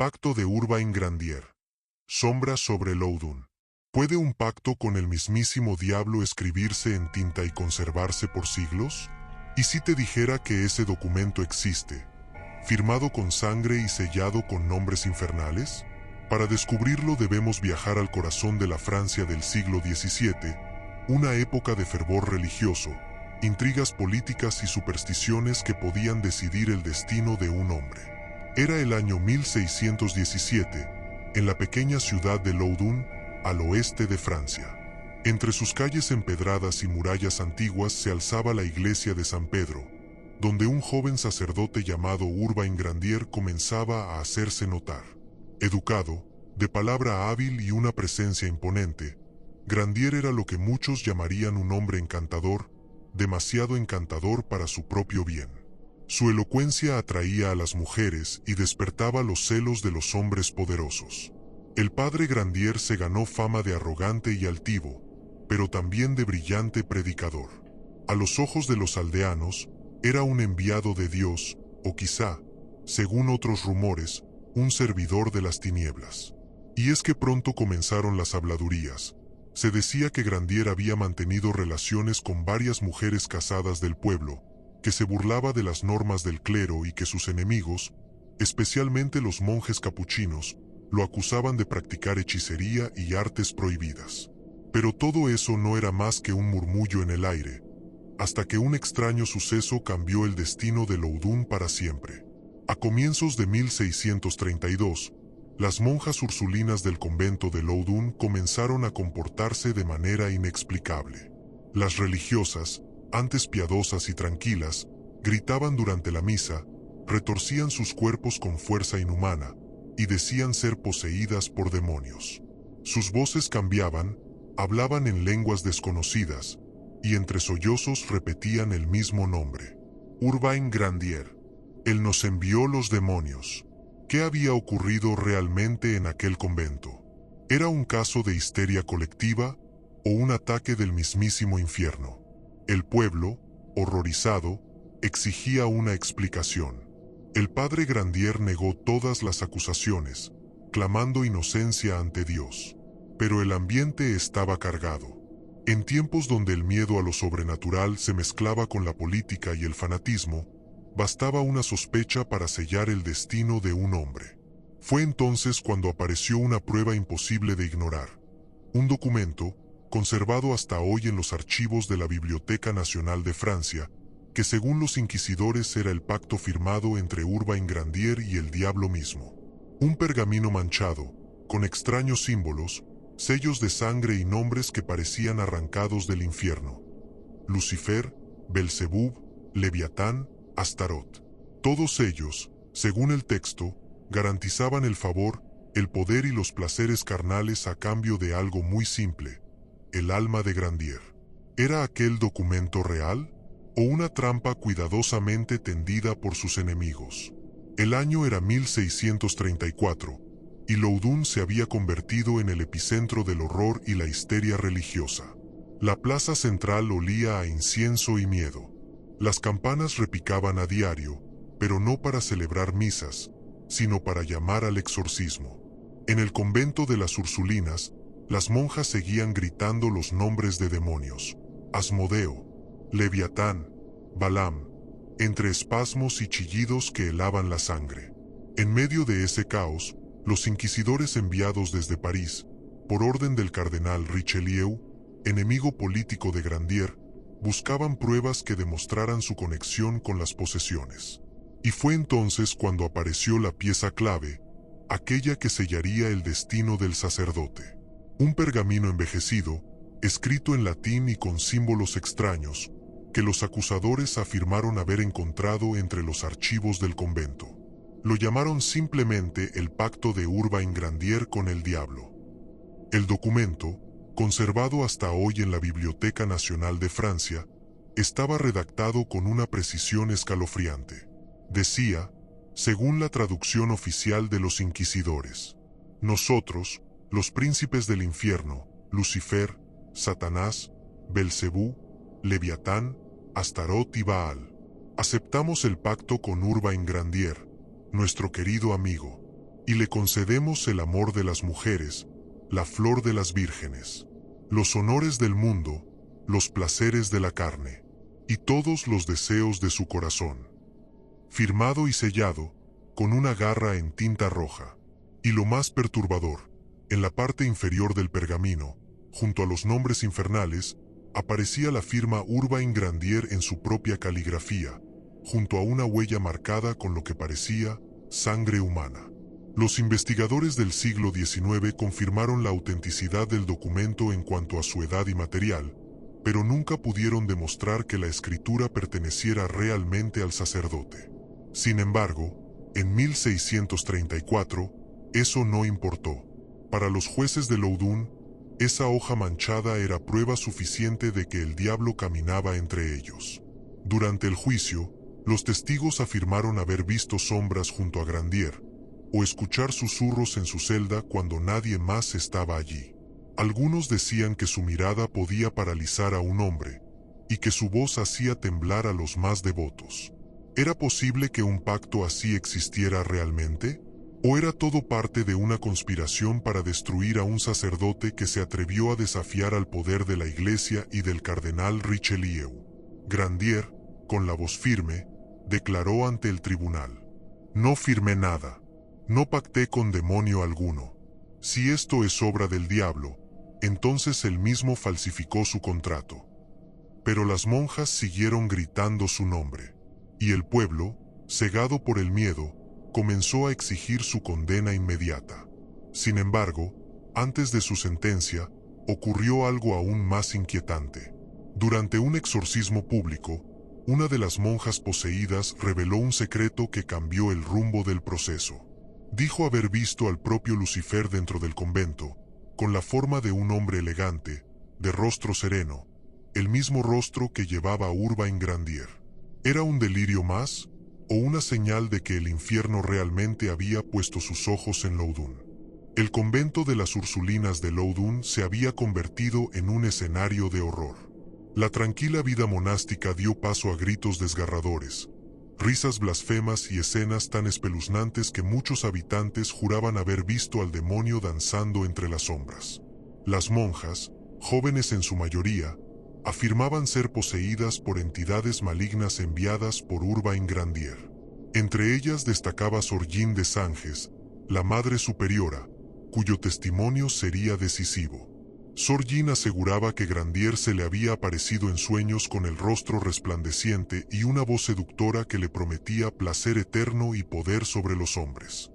pacto de Urbain Grandier. Sombra sobre Loudun. ¿Puede un pacto con el mismísimo diablo escribirse en tinta y conservarse por siglos? ¿Y si te dijera que ese documento existe, firmado con sangre y sellado con nombres infernales? Para descubrirlo debemos viajar al corazón de la Francia del siglo XVII, una época de fervor religioso, intrigas políticas y supersticiones que podían decidir el destino de un hombre. Era el año 1617, en la pequeña ciudad de Loudun, al oeste de Francia. Entre sus calles empedradas y murallas antiguas se alzaba la iglesia de San Pedro, donde un joven sacerdote llamado Urbain Grandier comenzaba a hacerse notar. Educado, de palabra hábil y una presencia imponente, Grandier era lo que muchos llamarían un hombre encantador, demasiado encantador para su propio bien. Su elocuencia atraía a las mujeres y despertaba los celos de los hombres poderosos. El padre Grandier se ganó fama de arrogante y altivo, pero también de brillante predicador. A los ojos de los aldeanos, era un enviado de Dios, o quizá, según otros rumores, un servidor de las tinieblas. Y es que pronto comenzaron las habladurías. Se decía que Grandier había mantenido relaciones con varias mujeres casadas del pueblo, que se burlaba de las normas del clero y que sus enemigos, especialmente los monjes capuchinos, lo acusaban de practicar hechicería y artes prohibidas. Pero todo eso no era más que un murmullo en el aire, hasta que un extraño suceso cambió el destino de Loudun para siempre. A comienzos de 1632, las monjas ursulinas del convento de Loudun comenzaron a comportarse de manera inexplicable. Las religiosas, antes piadosas y tranquilas, gritaban durante la misa, retorcían sus cuerpos con fuerza inhumana, y decían ser poseídas por demonios. Sus voces cambiaban, hablaban en lenguas desconocidas, y entre sollozos repetían el mismo nombre. Urbain Grandier. Él nos envió los demonios. ¿Qué había ocurrido realmente en aquel convento? ¿Era un caso de histeria colectiva o un ataque del mismísimo infierno? El pueblo, horrorizado, exigía una explicación. El padre Grandier negó todas las acusaciones, clamando inocencia ante Dios. Pero el ambiente estaba cargado. En tiempos donde el miedo a lo sobrenatural se mezclaba con la política y el fanatismo, bastaba una sospecha para sellar el destino de un hombre. Fue entonces cuando apareció una prueba imposible de ignorar. Un documento, conservado hasta hoy en los archivos de la Biblioteca Nacional de Francia, que según los inquisidores era el pacto firmado entre Urbain Grandier y el diablo mismo. Un pergamino manchado, con extraños símbolos, sellos de sangre y nombres que parecían arrancados del infierno. Lucifer, Belzebub, Leviatán, Astarot. Todos ellos, según el texto, garantizaban el favor, el poder y los placeres carnales a cambio de algo muy simple: el alma de Grandier. ¿Era aquel documento real o una trampa cuidadosamente tendida por sus enemigos? El año era 1634, y Loudun se había convertido en el epicentro del horror y la histeria religiosa. La plaza central olía a incienso y miedo. Las campanas repicaban a diario, pero no para celebrar misas, sino para llamar al exorcismo. En el convento de las Ursulinas, las monjas seguían gritando los nombres de demonios: Asmodeo, Leviatán, Balaam, entre espasmos y chillidos que helaban la sangre. En medio de ese caos, los inquisidores enviados desde París, por orden del cardenal Richelieu, enemigo político de Grandier, buscaban pruebas que demostraran su conexión con las posesiones. Y fue entonces cuando apareció la pieza clave, aquella que sellaría el destino del sacerdote. Un pergamino envejecido, escrito en latín y con símbolos extraños, que los acusadores afirmaron haber encontrado entre los archivos del convento. Lo llamaron simplemente el pacto de Urbain Grandier con el diablo. El documento, conservado hasta hoy en la Biblioteca Nacional de Francia, estaba redactado con una precisión escalofriante. Decía, según la traducción oficial de los inquisidores: nosotros, los príncipes del infierno, Lucifer, Satanás, Belcebú, Leviatán, Astarot y Baal, aceptamos el pacto con Urbain Grandier, nuestro querido amigo, y le concedemos el amor de las mujeres, la flor de las vírgenes, los honores del mundo, los placeres de la carne, y todos los deseos de su corazón. Firmado y sellado, con una garra en tinta roja. Y lo más perturbador, en la parte inferior del pergamino, junto a los nombres infernales, aparecía la firma Urbain Grandier en su propia caligrafía, junto a una huella marcada con lo que parecía sangre humana. Los investigadores del siglo XIX confirmaron la autenticidad del documento en cuanto a su edad y material, pero nunca pudieron demostrar que la escritura perteneciera realmente al sacerdote. Sin embargo, en 1634, eso no importó. Para los jueces de Loudun, esa hoja manchada era prueba suficiente de que el diablo caminaba entre ellos. Durante el juicio, los testigos afirmaron haber visto sombras junto a Grandier, o escuchar susurros en su celda cuando nadie más estaba allí. Algunos decían que su mirada podía paralizar a un hombre, y que su voz hacía temblar a los más devotos. ¿Era posible que un pacto así existiera realmente? ¿O era todo parte de una conspiración para destruir a un sacerdote que se atrevió a desafiar al poder de la Iglesia y del cardenal Richelieu? Grandier, con la voz firme, declaró ante el tribunal: «No firmé nada. No pacté con demonio alguno. Si esto es obra del diablo, entonces él mismo falsificó su contrato». Pero las monjas siguieron gritando su nombre, y el pueblo, cegado por el miedo, comenzó a exigir su condena inmediata. Sin embargo, antes de su sentencia, ocurrió algo aún más inquietante. Durante un exorcismo público, una de las monjas poseídas reveló un secreto que cambió el rumbo del proceso. Dijo haber visto al propio Lucifer dentro del convento, con la forma de un hombre elegante, de rostro sereno, el mismo rostro que llevaba Urbain Grandier. ¿Era un delirio más, o una señal de que el infierno realmente había puesto sus ojos en Loudun? El convento de las Ursulinas de Loudun se había convertido en un escenario de horror. La tranquila vida monástica dio paso a gritos desgarradores, risas blasfemas y escenas tan espeluznantes que muchos habitantes juraban haber visto al demonio danzando entre las sombras. Las monjas, jóvenes en su mayoría, afirmaban ser poseídas por entidades malignas enviadas por Urbain Grandier. Entre ellas destacaba Sor Jean de Sanges, la Madre Superiora, cuyo testimonio sería decisivo. Sor Jean aseguraba que Grandier se le había aparecido en sueños con el rostro resplandeciente y una voz seductora que le prometía placer eterno y poder sobre los hombres.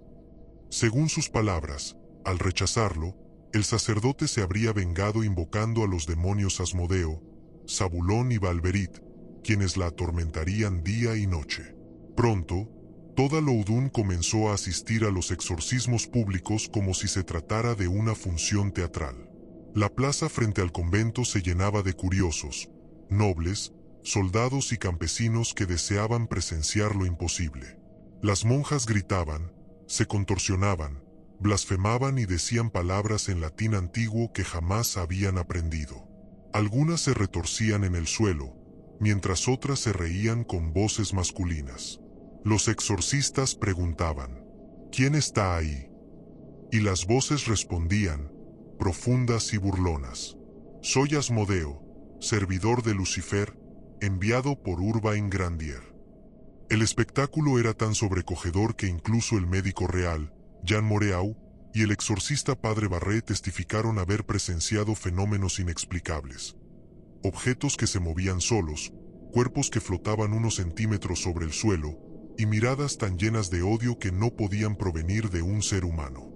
Según sus palabras, al rechazarlo, el sacerdote se habría vengado invocando a los demonios Asmodeo, Zabulón y Balberit, quienes la atormentarían día y noche. Pronto, toda Loudun comenzó a asistir a los exorcismos públicos como si se tratara de una función teatral. La plaza frente al convento se llenaba de curiosos, nobles, soldados y campesinos que deseaban presenciar lo imposible. Las monjas gritaban, se contorsionaban, blasfemaban y decían palabras en latín antiguo que jamás habían aprendido. Algunas se retorcían en el suelo, mientras otras se reían con voces masculinas. Los exorcistas preguntaban: ¿quién está ahí? Y las voces respondían, profundas y burlonas: soy Asmodeo, servidor de Lucifer, enviado por Urbain Grandier. El espectáculo era tan sobrecogedor que incluso el médico real, Jean Moreau, y el exorcista Padre Barret testificaron haber presenciado fenómenos inexplicables. Objetos que se movían solos, cuerpos que flotaban unos centímetros sobre el suelo, y miradas tan llenas de odio que no podían provenir de un ser humano.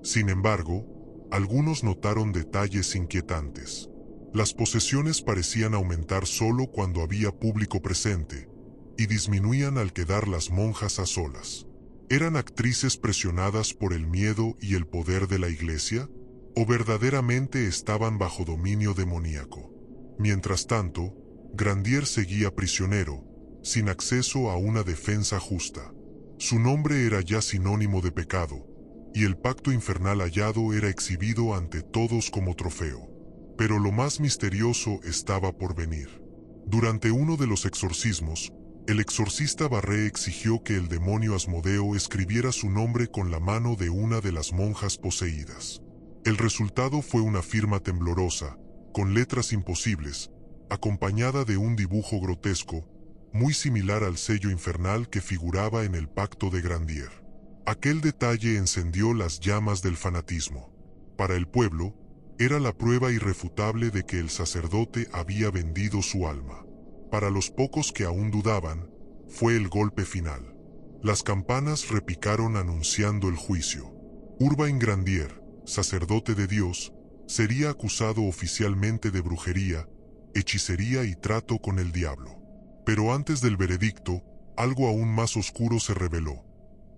Sin embargo, algunos notaron detalles inquietantes. Las posesiones parecían aumentar solo cuando había público presente, y disminuían al quedar las monjas a solas. ¿Eran actrices presionadas por el miedo y el poder de la Iglesia? ¿O verdaderamente estaban bajo dominio demoníaco? Mientras tanto, Grandier seguía prisionero, sin acceso a una defensa justa. Su nombre era ya sinónimo de pecado, y el pacto infernal hallado era exhibido ante todos como trofeo. Pero lo más misterioso estaba por venir. Durante uno de los exorcismos, El exorcista Barré exigió que el demonio Asmodeo escribiera su nombre con la mano de una de las monjas poseídas. El resultado fue una firma temblorosa, con letras imposibles, acompañada de un dibujo grotesco, muy similar al sello infernal que figuraba en el Pacto de Grandier. Aquel detalle encendió las llamas del fanatismo. Para el pueblo, era la prueba irrefutable de que el sacerdote había vendido su alma. Para los pocos que aún dudaban, fue el golpe final. Las campanas repicaron anunciando el juicio. Urbain Grandier, sacerdote de Dios, sería acusado oficialmente de brujería, hechicería y trato con el diablo. Pero antes del veredicto, algo aún más oscuro se reveló.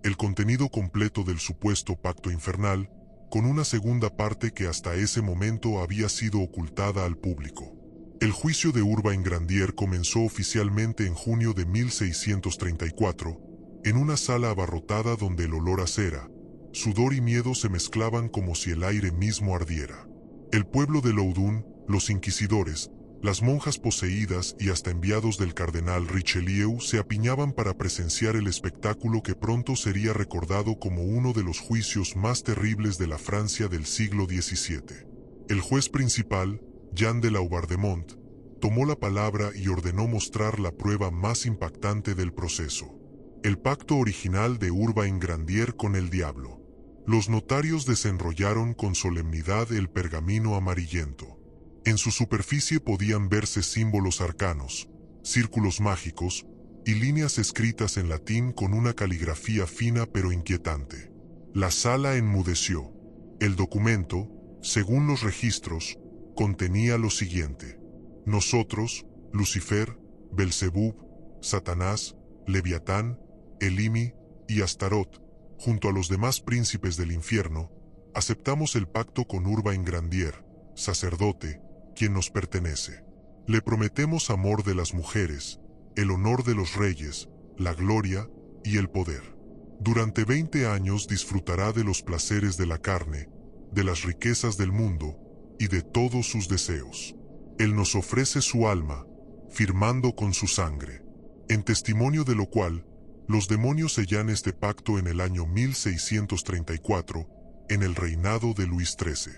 El contenido completo del supuesto pacto infernal, con una segunda parte que hasta ese momento había sido ocultada al público. El juicio de Urbain Grandier comenzó oficialmente en junio de 1634, en una sala abarrotada donde el olor a cera, sudor y miedo se mezclaban como si el aire mismo ardiera. El pueblo de Loudun, los inquisidores, las monjas poseídas y hasta enviados del cardenal Richelieu se apiñaban para presenciar el espectáculo que pronto sería recordado como uno de los juicios más terribles de la Francia del siglo XVII. El juez principal, Jean de Laubardemont, tomó la palabra y ordenó mostrar la prueba más impactante del proceso: el pacto original de Urbain Grandier con el diablo. Los notarios desenrollaron con solemnidad el pergamino amarillento. En su superficie podían verse símbolos arcanos, círculos mágicos y líneas escritas en latín con una caligrafía fina pero inquietante. La sala enmudeció. El documento, según los registros, contenía lo siguiente: nosotros, Lucifer, Belzebub, Satanás, Leviatán, Elimi y Astarot, junto a los demás príncipes del infierno, aceptamos el pacto con Urbain Grandier, sacerdote, quien nos pertenece. Le prometemos amor de las mujeres, el honor de los reyes, la gloria y el poder. Durante 20 años disfrutará de los placeres de la carne, de las riquezas del mundo y de todos sus deseos. Él nos ofrece su alma, firmando con su sangre. En testimonio de lo cual, los demonios sellan este pacto en el año 1634, en el reinado de Luis XIII.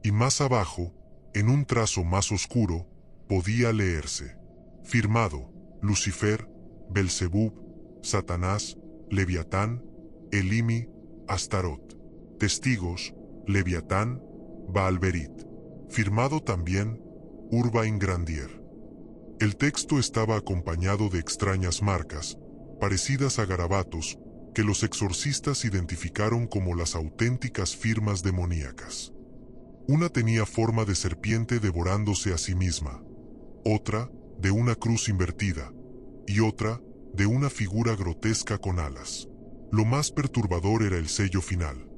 Y más abajo, en un trazo más oscuro, podía leerse: firmado, Lucifer, Belzebub, Satanás, Leviatán, Elimi, Astarot. Testigos, Leviatán, Baalberit. Firmado también, Urbain Grandier. El texto estaba acompañado de extrañas marcas, parecidas a garabatos, que los exorcistas identificaron como las auténticas firmas demoníacas. Una tenía forma de serpiente devorándose a sí misma, otra de una cruz invertida, y otra de una figura grotesca con alas. Lo más perturbador era el sello final,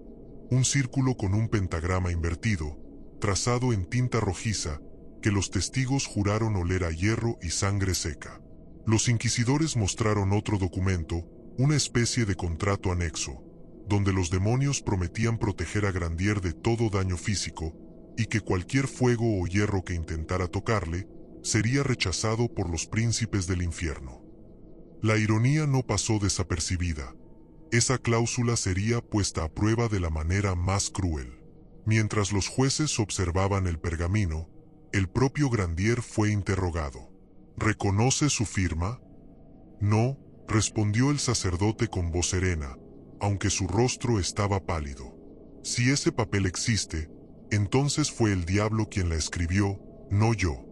un círculo con un pentagrama invertido, trazado en tinta rojiza, que los testigos juraron oler a hierro y sangre seca. Los inquisidores mostraron otro documento, una especie de contrato anexo, donde los demonios prometían proteger a Grandier de todo daño físico, y que cualquier fuego o hierro que intentara tocarle, sería rechazado por los príncipes del infierno. La ironía no pasó desapercibida. Esa cláusula sería puesta a prueba de la manera más cruel. Mientras los jueces observaban el pergamino, el propio Grandier fue interrogado. ¿Reconoce su firma? No, respondió el sacerdote con voz serena, aunque su rostro estaba pálido. Si ese papel existe, entonces fue el diablo quien la escribió, no yo.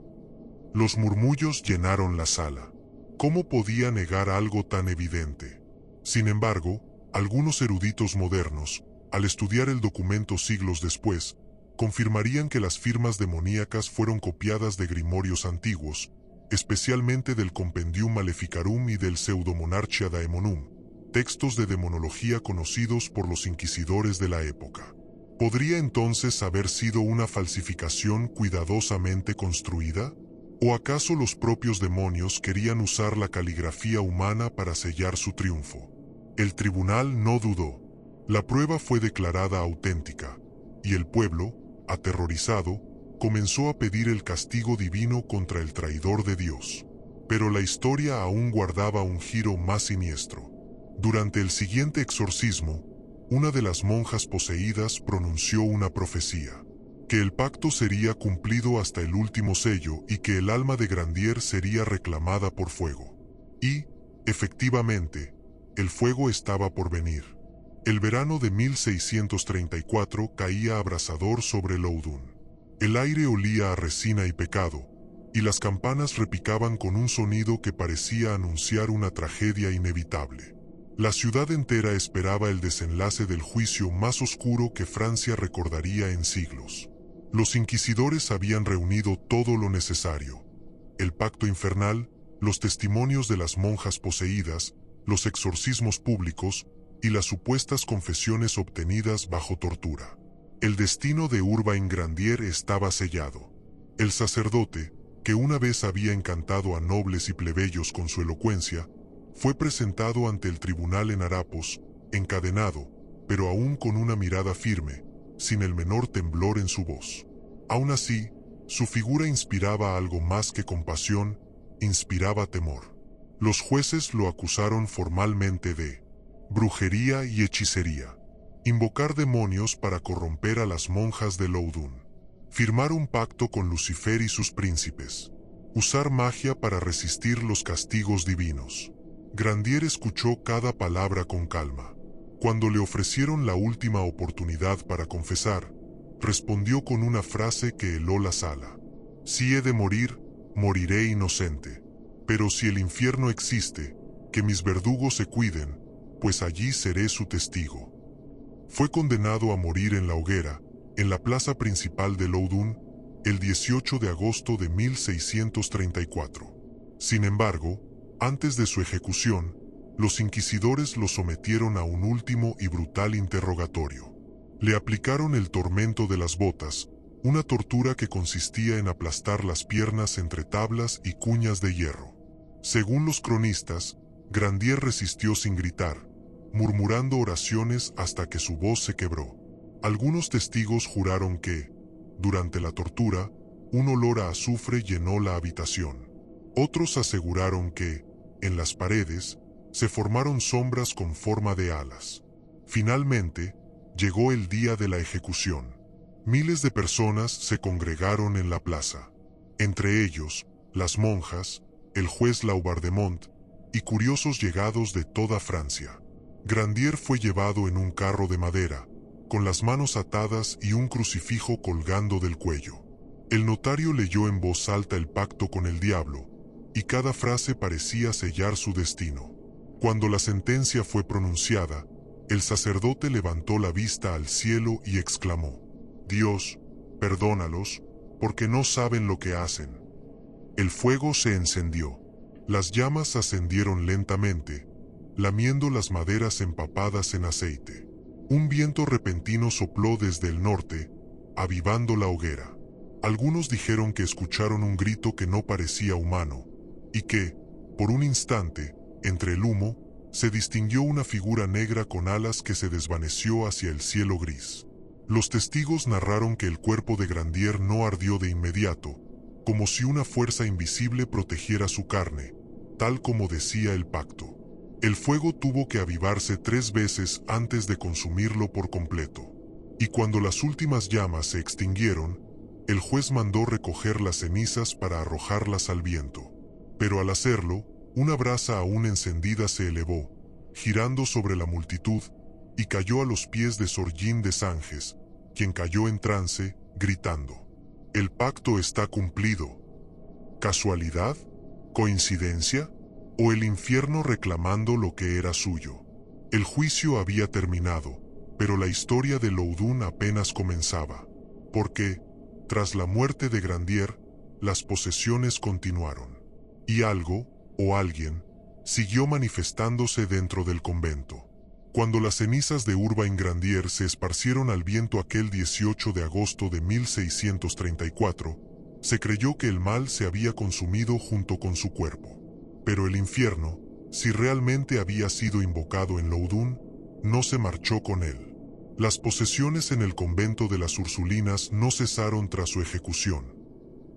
Los murmullos llenaron la sala. ¿Cómo podía negar algo tan evidente? Sin embargo, algunos eruditos modernos, al estudiar el documento siglos después, confirmarían que las firmas demoníacas fueron copiadas de grimorios antiguos, especialmente del Compendium Maleficarum y del Pseudomonarchia Daemonum, textos de demonología conocidos por los inquisidores de la época. ¿Podría entonces haber sido una falsificación cuidadosamente construida? ¿O acaso los propios demonios querían usar la caligrafía humana para sellar su triunfo? El tribunal no dudó. La prueba fue declarada auténtica, y el pueblo, aterrorizado, comenzó a pedir el castigo divino contra el traidor de Dios. Pero la historia aún guardaba un giro más siniestro. Durante el siguiente exorcismo, una de las monjas poseídas pronunció una profecía: que el pacto sería cumplido hasta el último sello y que el alma de Grandier sería reclamada por fuego. Y, efectivamente, el fuego estaba por venir. El verano de 1634 caía abrasador sobre Loudun. El aire olía a resina y pecado, y las campanas repicaban con un sonido que parecía anunciar una tragedia inevitable. La ciudad entera esperaba el desenlace del juicio más oscuro que Francia recordaría en siglos. Los inquisidores habían reunido todo lo necesario: el pacto infernal, los testimonios de las monjas poseídas, los exorcismos públicos y las supuestas confesiones obtenidas bajo tortura. El destino de Urbain Grandier estaba sellado. El sacerdote, que una vez había encantado a nobles y plebeyos con su elocuencia, fue presentado ante el tribunal en harapos, encadenado, pero aún con una mirada firme, sin el menor temblor en su voz. Aún así, su figura inspiraba algo más que compasión, inspiraba temor. Los jueces lo acusaron formalmente de brujería y hechicería, invocar demonios para corromper a las monjas de Loudun, firmar un pacto con Lucifer y sus príncipes, usar magia para resistir los castigos divinos. Grandier escuchó cada palabra con calma. Cuando le ofrecieron la última oportunidad para confesar, respondió con una frase que heló la sala: si he de morir, moriré inocente. Pero si el infierno existe, que mis verdugos se cuiden, pues allí seré su testigo. Fue condenado a morir en la hoguera, en la plaza principal de Loudun, el 18 de agosto de 1634. Sin embargo, antes de su ejecución, los inquisidores lo sometieron a un último y brutal interrogatorio. Le aplicaron el tormento de las botas, una tortura que consistía en aplastar las piernas entre tablas y cuñas de hierro. Según los cronistas, Grandier resistió sin gritar, murmurando oraciones hasta que su voz se quebró. Algunos testigos juraron que, durante la tortura, un olor a azufre llenó la habitación. Otros aseguraron que, en las paredes, se formaron sombras con forma de alas. Finalmente, llegó el día de la ejecución. Miles de personas se congregaron en la plaza. Entre ellos, las monjas, el juez Laubardemont y curiosos llegados de toda Francia. Grandier fue llevado en un carro de madera, con las manos atadas y un crucifijo colgando del cuello. El notario leyó en voz alta el pacto con el diablo, y cada frase parecía sellar su destino. Cuando la sentencia fue pronunciada, el sacerdote levantó la vista al cielo y exclamó: Dios, perdónalos, porque no saben lo que hacen. El fuego se encendió. Las llamas ascendieron lentamente, lamiendo las maderas empapadas en aceite. Un viento repentino sopló desde el norte, avivando la hoguera. Algunos dijeron que escucharon un grito que no parecía humano, y que, por un instante, entre el humo, se distinguió una figura negra con alas que se desvaneció hacia el cielo gris. Los testigos narraron que el cuerpo de Grandier no ardió de inmediato, como si una fuerza invisible protegiera su carne, tal como decía el pacto. El fuego tuvo que avivarse 3 veces antes de consumirlo por completo. Y cuando las últimas llamas se extinguieron, el juez mandó recoger las cenizas para arrojarlas al viento. Pero al hacerlo, una brasa aún encendida se elevó, girando sobre la multitud, y cayó a los pies de Sor Jeanne de Sanges, quien cayó en trance, gritando: «El pacto está cumplido». ¿Casualidad? ¿Coincidencia? ¿O el infierno reclamando lo que era suyo? El juicio había terminado, pero la historia de Loudun apenas comenzaba, porque, tras la muerte de Grandier, las posesiones continuaron. Y algo, o alguien, siguió manifestándose dentro del convento. Cuando las cenizas de Urbain Grandier se esparcieron al viento aquel 18 de agosto de 1634, se creyó que el mal se había consumido junto con su cuerpo. Pero el infierno, si realmente había sido invocado en Loudun, no se marchó con él. Las posesiones en el convento de las Ursulinas no cesaron tras su ejecución.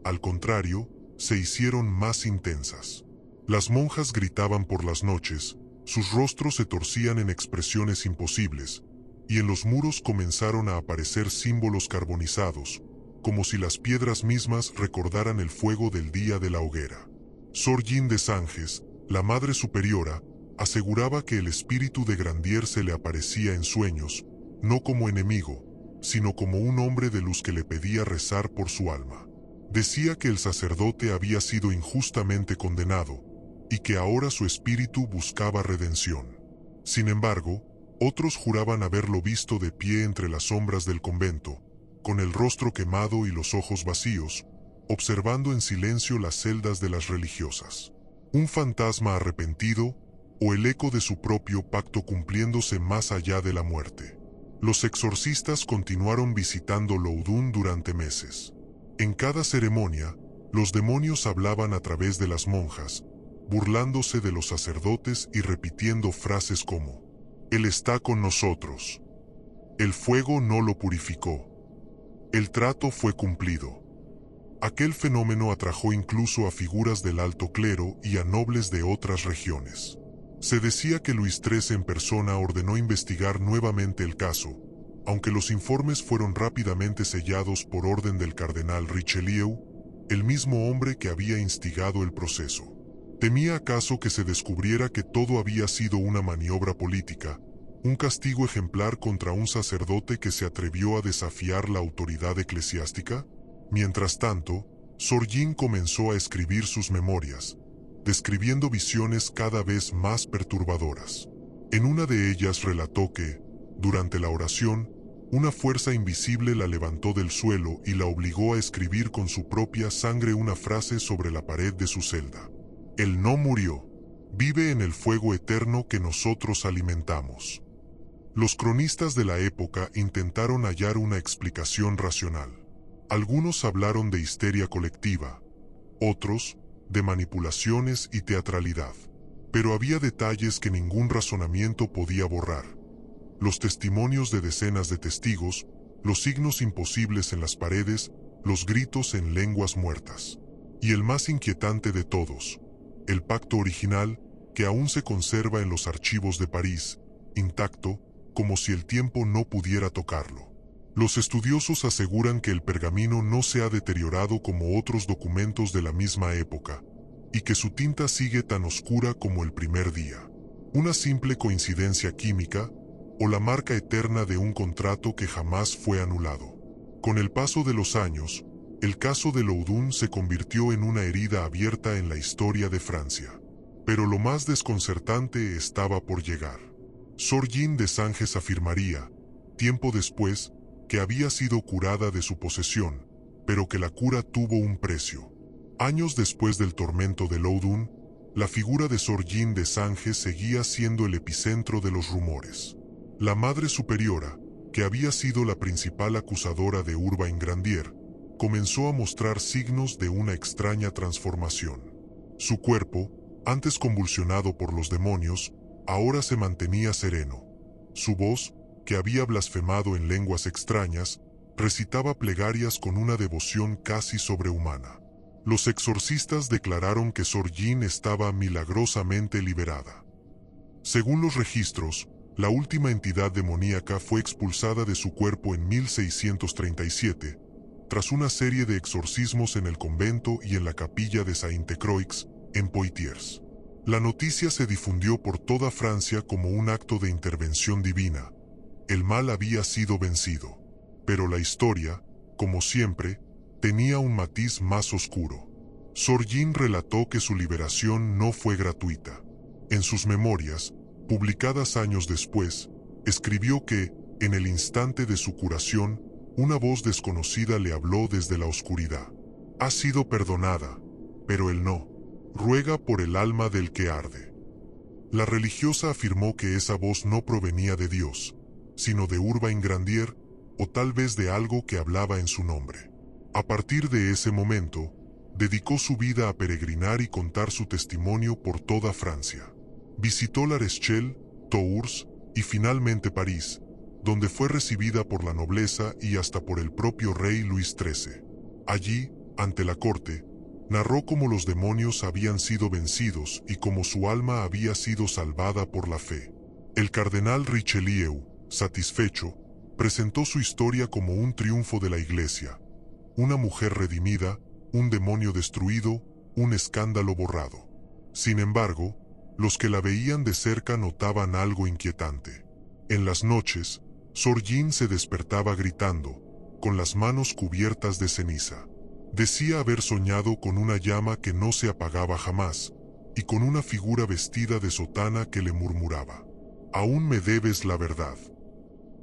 Al contrario, se hicieron más intensas. Las monjas gritaban por las noches, sus rostros se torcían en expresiones imposibles, y en los muros comenzaron a aparecer símbolos carbonizados, como si las piedras mismas recordaran el fuego del día de la hoguera. Sor Jean de Sanges, la Madre Superiora, aseguraba que el espíritu de Grandier se le aparecía en sueños, no como enemigo, sino como un hombre de luz que le pedía rezar por su alma. Decía que el sacerdote había sido injustamente condenado, y que ahora su espíritu buscaba redención. Sin embargo, otros juraban haberlo visto de pie entre las sombras del convento, con el rostro quemado y los ojos vacíos, observando en silencio las celdas de las religiosas. Un fantasma arrepentido, o el eco de su propio pacto cumpliéndose más allá de la muerte. Los exorcistas continuaron visitando Loudun durante meses. En cada ceremonia, los demonios hablaban a través de las monjas, burlándose de los sacerdotes y repitiendo frases como: «Él está con nosotros. El fuego no lo purificó. El trato fue cumplido». Aquel fenómeno atrajo incluso a figuras del alto clero y a nobles de otras regiones. Se decía que Luis XIII en persona ordenó investigar nuevamente el caso, aunque los informes fueron rápidamente sellados por orden del cardenal Richelieu, el mismo hombre que había instigado el proceso. ¿Temía acaso que se descubriera que todo había sido una maniobra política, un castigo ejemplar contra un sacerdote que se atrevió a desafiar la autoridad eclesiástica? Mientras tanto, Sor Jean comenzó a escribir sus memorias, describiendo visiones cada vez más perturbadoras. En una de ellas relató que, durante la oración, una fuerza invisible la levantó del suelo y la obligó a escribir con su propia sangre una frase sobre la pared de su celda. Él no murió, vive en el fuego eterno que nosotros alimentamos. Los cronistas de la época intentaron hallar una explicación racional. Algunos hablaron de histeria colectiva, otros de manipulaciones y teatralidad. Pero había detalles que ningún razonamiento podía borrar. Los testimonios de decenas de testigos, los signos imposibles en las paredes, los gritos en lenguas muertas. Y el más inquietante de todos, el pacto original, que aún se conserva en los archivos de París, intacto, como si el tiempo no pudiera tocarlo. Los estudiosos aseguran que el pergamino no se ha deteriorado como otros documentos de la misma época, y que su tinta sigue tan oscura como el primer día. Una simple coincidencia química, o la marca eterna de un contrato que jamás fue anulado. Con el paso de los años, el caso de Loudun se convirtió en una herida abierta en la historia de Francia. Pero lo más desconcertante estaba por llegar. Sor Jean de Sanges afirmaría, tiempo después, que había sido curada de su posesión, pero que la cura tuvo un precio. Años después del tormento de Loudun, la figura de Sor Jean de Sanges seguía siendo el epicentro de los rumores. La Madre Superiora, que había sido la principal acusadora de Urbain Grandier, comenzó a mostrar signos de una extraña transformación. Su cuerpo, antes convulsionado por los demonios, ahora se mantenía sereno. Su voz, que había blasfemado en lenguas extrañas, recitaba plegarias con una devoción casi sobrehumana. Los exorcistas declararon que Sor Jean estaba milagrosamente liberada. Según los registros, la última entidad demoníaca fue expulsada de su cuerpo en 1637, tras una serie de exorcismos en el convento y en la capilla de Sainte-Croix, en Poitiers. La noticia se difundió por toda Francia como un acto de intervención divina. El mal había sido vencido. Pero la historia, como siempre, tenía un matiz más oscuro. Sor Jean relató que su liberación no fue gratuita. En sus memorias, publicadas años después, escribió que, en el instante de su curación, una voz desconocida le habló desde la oscuridad. «Ha sido perdonada, pero él no. Ruega por el alma del que arde». La religiosa afirmó que esa voz no provenía de Dios, sino de Urbain Grandier, o tal vez de algo que hablaba en su nombre. A partir de ese momento, dedicó su vida a peregrinar y contar su testimonio por toda Francia. Visitó La Rochelle, Tours y finalmente París, donde fue recibida por la nobleza y hasta por el propio rey Luis XIII. Allí, ante la corte, Narró cómo los demonios habían sido vencidos y cómo su alma había sido salvada por la fe. El cardenal Richelieu, satisfecho, presentó su historia como un triunfo de la Iglesia, una mujer redimida, un demonio destruido, un escándalo borrado. Sin embargo, los que la veían de cerca notaban algo inquietante. En las noches, Sor Jean se despertaba gritando, con las manos cubiertas de ceniza. Decía haber soñado con una llama que no se apagaba jamás, y con una figura vestida de sotana que le murmuraba: «Aún me debes la verdad».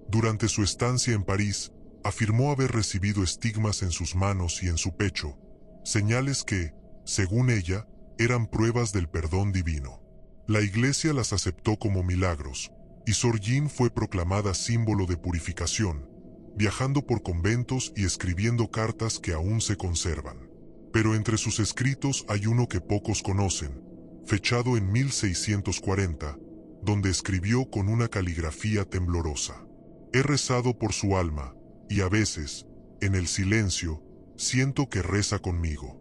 Durante su estancia en París, afirmó haber recibido estigmas en sus manos y en su pecho, señales que, según ella, eran pruebas del perdón divino. La Iglesia las aceptó como milagros, y Sor Jean fue proclamada símbolo de purificación, viajando por conventos y escribiendo cartas que aún se conservan. Pero entre sus escritos hay uno que pocos conocen, fechado en 1640, donde escribió con una caligrafía temblorosa: «He rezado por su alma, y a veces, en el silencio, siento que reza conmigo».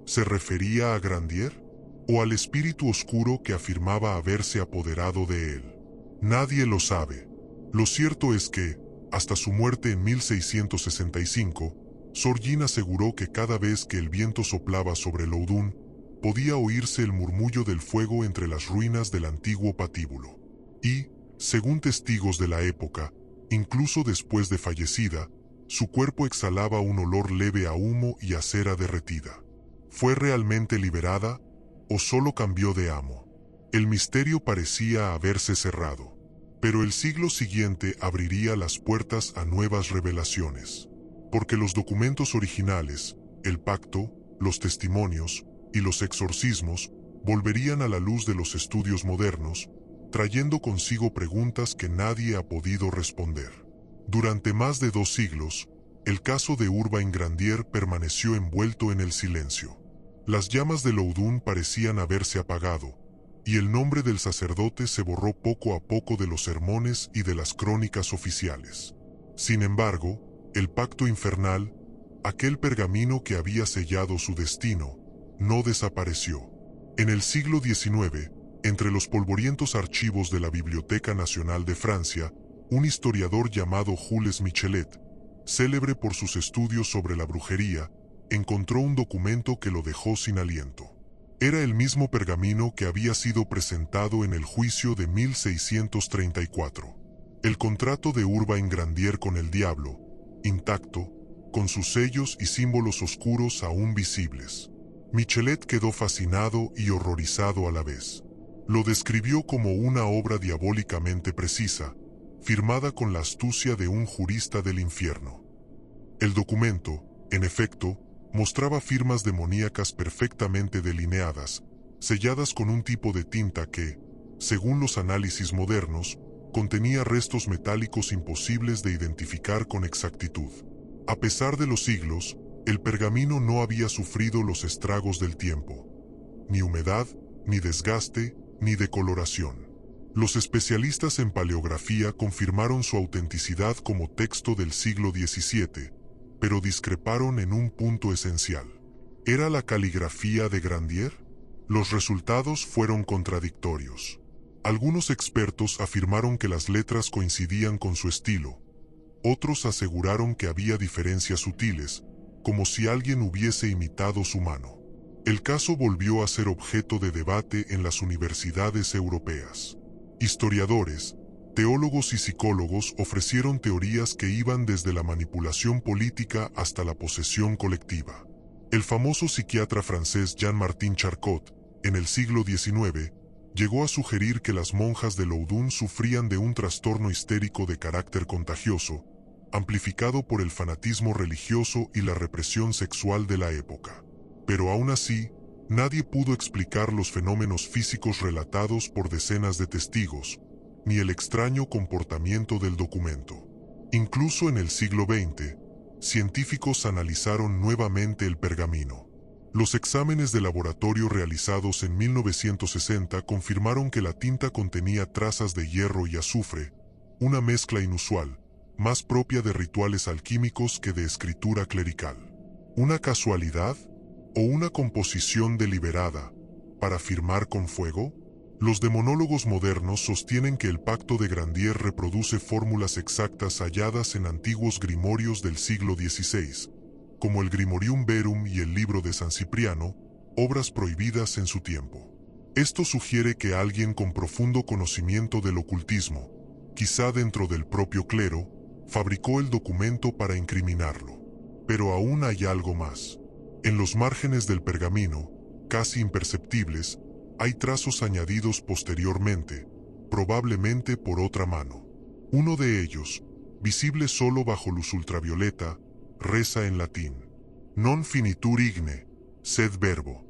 ¿Se refería a Grandier? ¿O al espíritu oscuro que afirmaba haberse apoderado de él? Nadie lo sabe. Lo cierto es que, hasta su muerte en 1665, Sor Jean aseguró que cada vez que el viento soplaba sobre Loudun, podía oírse el murmullo del fuego entre las ruinas del antiguo patíbulo. Y, según testigos de la época, incluso después de fallecida, su cuerpo exhalaba un olor leve a humo y a cera derretida. ¿Fue realmente liberada o solo cambió de amo? El misterio parecía haberse cerrado, pero el siglo siguiente abriría las puertas a nuevas revelaciones, porque los documentos originales, el pacto, los testimonios y los exorcismos volverían a la luz de los estudios modernos, trayendo consigo preguntas que nadie ha podido responder. Durante más de 2 siglos, el caso de Urbain Grandier permaneció envuelto en el silencio. Las llamas de Loudun parecían haberse apagado, y el nombre del sacerdote se borró poco a poco de los sermones y de las crónicas oficiales. Sin embargo, el pacto infernal, aquel pergamino que había sellado su destino, no desapareció. En el siglo XIX, entre los polvorientos archivos de la Biblioteca Nacional de Francia, un historiador llamado Jules Michelet, célebre por sus estudios sobre la brujería, encontró un documento que lo dejó sin aliento. Era el mismo pergamino que había sido presentado en el juicio de 1634. El contrato de Urbain Grandier con el diablo, intacto, con sus sellos y símbolos oscuros aún visibles. Michelet quedó fascinado y horrorizado a la vez. Lo describió como una obra diabólicamente precisa, firmada con la astucia de un jurista del infierno. El documento, en efecto, mostraba firmas demoníacas perfectamente delineadas, selladas con un tipo de tinta que, según los análisis modernos, contenía restos metálicos imposibles de identificar con exactitud. A pesar de los siglos, el pergamino no había sufrido los estragos del tiempo. Ni humedad, ni desgaste, ni decoloración. Los especialistas en paleografía confirmaron su autenticidad como texto del siglo XVII, pero discreparon en un punto esencial. ¿Era la caligrafía de Grandier? Los resultados fueron contradictorios. Algunos expertos afirmaron que las letras coincidían con su estilo. Otros aseguraron que había diferencias sutiles, como si alguien hubiese imitado su mano. El caso volvió a ser objeto de debate en las universidades europeas. Historiadores, teólogos y psicólogos ofrecieron teorías que iban desde la manipulación política hasta la posesión colectiva. El famoso psiquiatra francés Jean-Martin Charcot, en el siglo XIX, llegó a sugerir que las monjas de Loudun sufrían de un trastorno histérico de carácter contagioso, amplificado por el fanatismo religioso y la represión sexual de la época. Pero aún así, nadie pudo explicar los fenómenos físicos relatados por decenas de testigos, ni el extraño comportamiento del documento. Incluso en el siglo XX, científicos analizaron nuevamente el pergamino. Los exámenes de laboratorio realizados en 1960 confirmaron que la tinta contenía trazas de hierro y azufre, una mezcla inusual, más propia de rituales alquímicos que de escritura clerical. ¿Una casualidad? ¿O una composición deliberada para firmar con fuego? Los demonólogos modernos sostienen que el pacto de Grandier reproduce fórmulas exactas halladas en antiguos grimorios del siglo XVI, como el Grimorium Verum y el libro de San Cipriano, obras prohibidas en su tiempo. Esto sugiere que alguien con profundo conocimiento del ocultismo, quizá dentro del propio clero, fabricó el documento para incriminarlo. Pero aún hay algo más. En los márgenes del pergamino, casi imperceptibles, hay trazos añadidos posteriormente, probablemente por otra mano. Uno de ellos, visible solo bajo luz ultravioleta, reza en latín: Non finitur igne, sed verbo.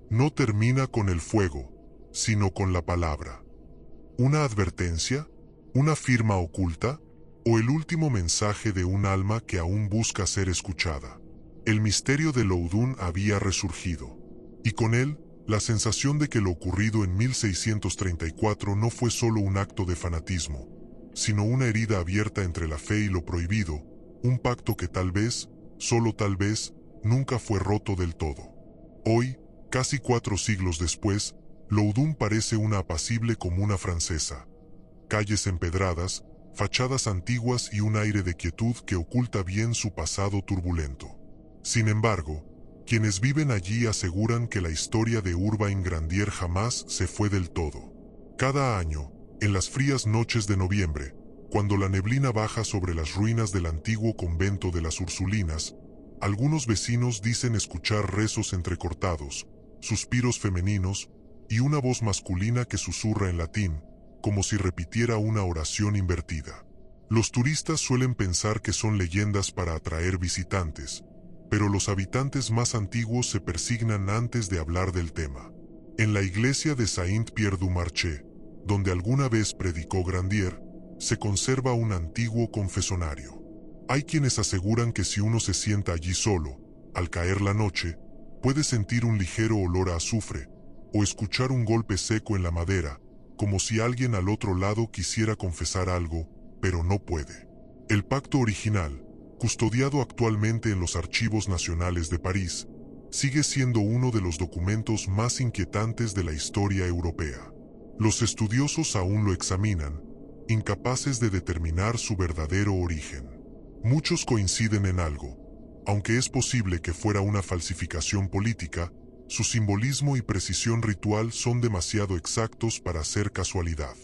No termina con el fuego, sino con la palabra. ¿Una advertencia? ¿Una firma oculta? ¿O el último mensaje de un alma que aún busca ser escuchada? El misterio de Loudun había resurgido, y con él, la sensación de que lo ocurrido en 1634 no fue solo un acto de fanatismo, sino una herida abierta entre la fe y lo prohibido, un pacto que tal vez, solo tal vez, nunca fue roto del todo. Hoy, casi 4 siglos después, Loudun parece una apacible comuna francesa. Calles empedradas, fachadas antiguas y un aire de quietud que oculta bien su pasado turbulento. Sin embargo, quienes viven allí aseguran que la historia de Urbain Grandier jamás se fue del todo. Cada año, en las frías noches de noviembre, cuando la neblina baja sobre las ruinas del antiguo convento de las Ursulinas, algunos vecinos dicen escuchar rezos entrecortados, suspiros femeninos y una voz masculina que susurra en latín, como si repitiera una oración invertida. Los turistas suelen pensar que son leyendas para atraer visitantes, pero los habitantes más antiguos se persignan antes de hablar del tema. En la iglesia de Saint-Pierre-du-Marché, donde alguna vez predicó Grandier, se conserva un antiguo confesonario. Hay quienes aseguran que si uno se sienta allí solo, al caer la noche, puede sentir un ligero olor a azufre, o escuchar un golpe seco en la madera, como si alguien al otro lado quisiera confesar algo, pero no puede. El pacto original, custodiado actualmente en los Archivos Nacionales de París, sigue siendo uno de los documentos más inquietantes de la historia europea. Los estudiosos aún lo examinan, incapaces de determinar su verdadero origen. Muchos coinciden en algo: aunque es posible que fuera una falsificación política, su simbolismo y precisión ritual son demasiado exactos para ser casualidad.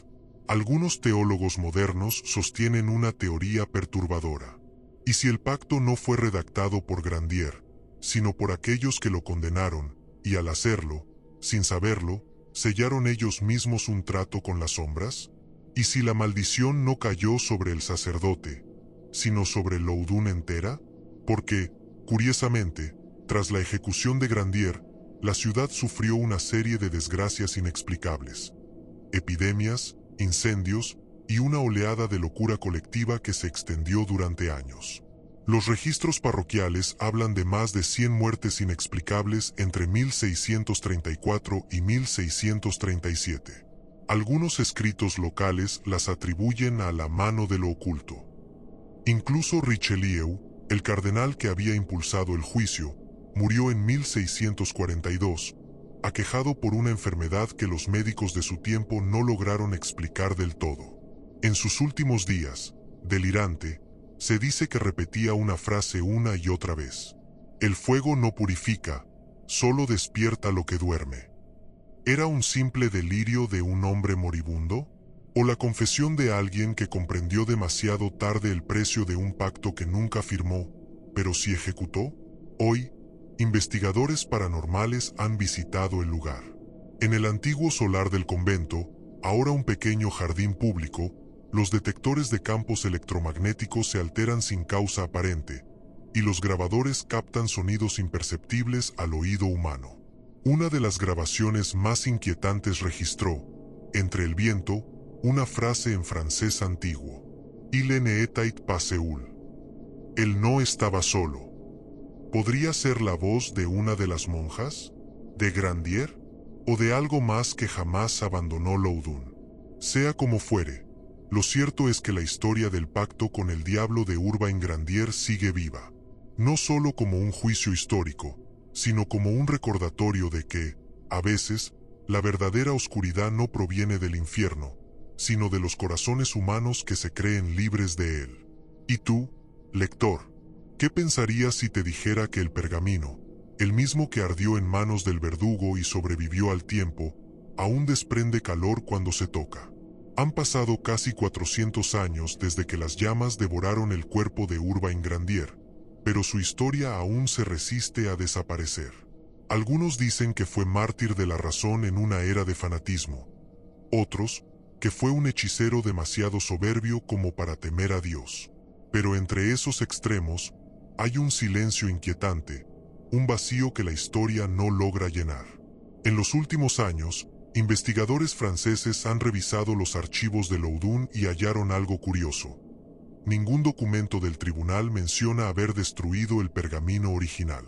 Algunos teólogos modernos sostienen una teoría perturbadora. ¿Y si el pacto no fue redactado por Grandier, sino por aquellos que lo condenaron, y al hacerlo, sin saberlo, sellaron ellos mismos un trato con las sombras? ¿Y si la maldición no cayó sobre el sacerdote, sino sobre Loudun entera? Porque, curiosamente, tras la ejecución de Grandier, la ciudad sufrió una serie de desgracias inexplicables. Epidemias, incendios y una oleada de locura colectiva que se extendió durante años. Los registros parroquiales hablan de más de 100 muertes inexplicables entre 1634 y 1637. Algunos escritos locales las atribuyen a la mano de lo oculto. Incluso Richelieu, el cardenal que había impulsado el juicio, murió en 1642, aquejado por una enfermedad que los médicos de su tiempo no lograron explicar del todo. En sus últimos días, delirante, se dice que repetía una frase una y otra vez: el fuego no purifica, solo despierta lo que duerme. ¿Era un simple delirio de un hombre moribundo? ¿O la confesión de alguien que comprendió demasiado tarde el precio de un pacto que nunca firmó, pero sí ejecutó? Hoy, investigadores paranormales han visitado el lugar. En el antiguo solar del convento, ahora un pequeño jardín público, los detectores de campos electromagnéticos se alteran sin causa aparente, y los grabadores captan sonidos imperceptibles al oído humano. Una de las grabaciones más inquietantes registró, entre el viento, una frase en francés antiguo: Il n'était pas seul. Él no estaba solo. ¿Podría ser la voz de una de las monjas? ¿De Grandier? ¿O de algo más que jamás abandonó Loudun? Sea como fuere, lo cierto es que la historia del pacto con el diablo de Urbain Grandier sigue viva. No solo como un juicio histórico, sino como un recordatorio de que, a veces, la verdadera oscuridad no proviene del infierno, sino de los corazones humanos que se creen libres de él. ¿Y tú, lector, qué pensarías si te dijera que el pergamino, el mismo que ardió en manos del verdugo y sobrevivió al tiempo, aún desprende calor cuando se toca? Han pasado casi 400 años desde que las llamas devoraron el cuerpo de Urbain Grandier, pero su historia aún se resiste a desaparecer. Algunos dicen que fue mártir de la razón en una era de fanatismo. Otros, que fue un hechicero demasiado soberbio como para temer a Dios. Pero entre esos extremos, hay un silencio inquietante, un vacío que la historia no logra llenar. En los últimos años, investigadores franceses han revisado los archivos de Loudun y hallaron algo curioso. Ningún documento del tribunal menciona haber destruido el pergamino original.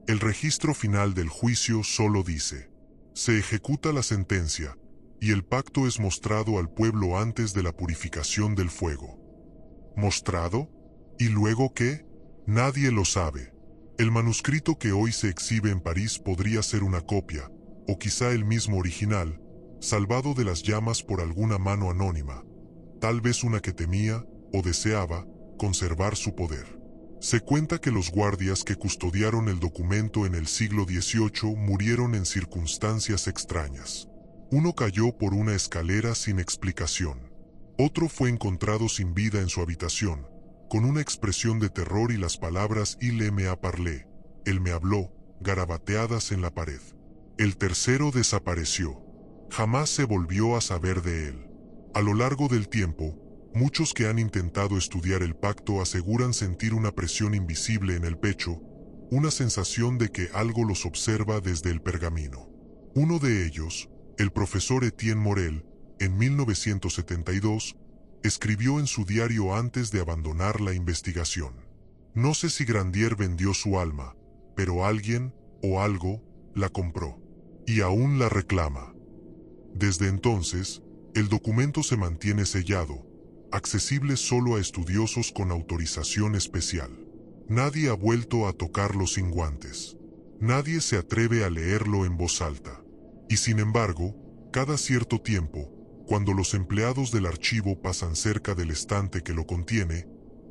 El registro final del juicio solo dice: se ejecuta la sentencia, y el pacto es mostrado al pueblo antes de la purificación del fuego. ¿Mostrado? ¿Y luego qué? Nadie lo sabe. El manuscrito que hoy se exhibe en París podría ser una copia, o quizá el mismo original, salvado de las llamas por alguna mano anónima, tal vez una que temía, o deseaba, conservar su poder. Se cuenta que los guardias que custodiaron el documento en el siglo XVIII murieron en circunstancias extrañas. Uno cayó por una escalera sin explicación. Otro fue encontrado sin vida en su habitación, con una expresión de terror y las palabras «Il me a parlé», «Él me habló», garabateadas en la pared. El tercero desapareció. Jamás se volvió a saber de él. A lo largo del tiempo, muchos que han intentado estudiar el pacto aseguran sentir una presión invisible en el pecho, una sensación de que algo los observa desde el pergamino. Uno de ellos, el profesor Etienne Morel, en 1972, escribió en su diario antes de abandonar la investigación: no sé si Grandier vendió su alma, pero alguien, o algo, la compró. Y aún la reclama. Desde entonces, el documento se mantiene sellado, accesible solo a estudiosos con autorización especial. Nadie ha vuelto a tocarlo sin guantes. Nadie se atreve a leerlo en voz alta. Y sin embargo, cada cierto tiempo, cuando los empleados del archivo pasan cerca del estante que lo contiene,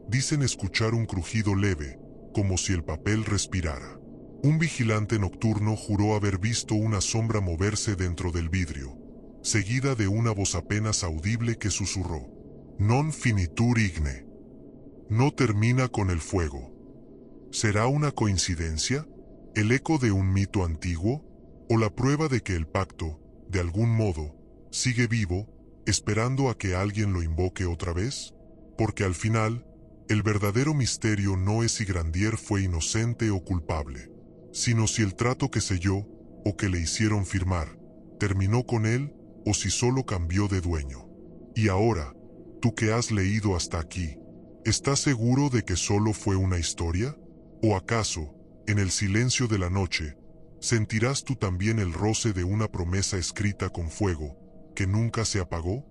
dicen escuchar un crujido leve, como si el papel respirara. Un vigilante nocturno juró haber visto una sombra moverse dentro del vidrio, seguida de una voz apenas audible que susurró: «Non finitur igne». No termina con el fuego. ¿Será una coincidencia? ¿El eco de un mito antiguo? ¿O la prueba de que el pacto, de algún modo, sigue vivo, esperando a que alguien lo invoque otra vez? Porque al final, el verdadero misterio no es si Grandier fue inocente o culpable, sino si el trato que selló, o que le hicieron firmar, terminó con él, o si solo cambió de dueño. Y ahora, tú que has leído hasta aquí, ¿estás seguro de que solo fue una historia? ¿O acaso, en el silencio de la noche, sentirás tú también el roce de una promesa escrita con fuego, que nunca se apagó?